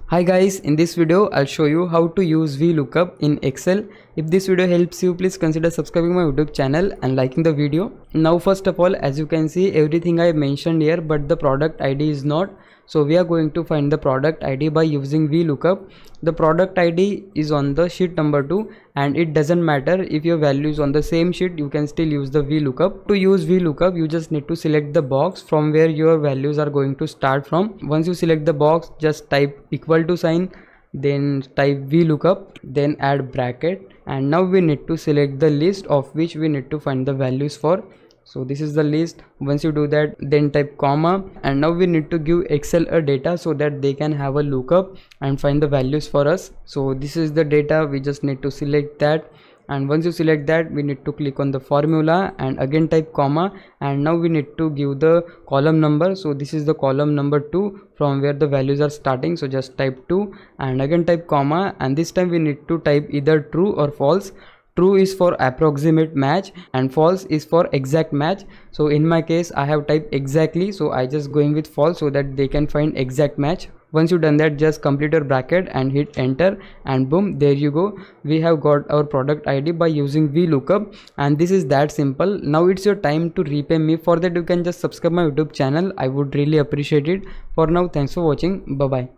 Hi guys, in this video I'll show you how to use VLOOKUP in Excel. If this video helps you, please consider subscribing my YouTube channel and liking the video. Now first of all, as you can see, everything I mentioned here, but the product ID is not. So we are going to find the product ID by using VLOOKUP. The product ID is on the sheet number 2 and it doesn't matter if your value is on the same sheet, you can still use the VLOOKUP. To use VLOOKUP, you just need to select the box from where your values are going to start from. Once you select the box, just type equal to sign, then type VLOOKUP, then add bracket, and now we need to select the list of which we need to find the values for. So this is the list. Once you do that, then type comma, and now we need to give Excel a data so that they can have a lookup and find the values for us. So this is the data, we just need to select that, and once you select that, we need to click on the formula and again type comma, and now we need to give the column number. So this is the column number 2 from where the values are starting, so just type 2 and again type comma, and this time we need to type either true or false. True is for approximate match and false is for exact match. So in my case I have typed exactly, so I just going with false so that they can find exact match. Once you done that, just complete your bracket and hit enter, and boom, there you go, we have got our product ID by using VLOOKUP. And this is that simple. Now it's your time to repay me. For that you can just subscribe my YouTube channel, I would really appreciate it. For now, thanks for watching. Bye bye.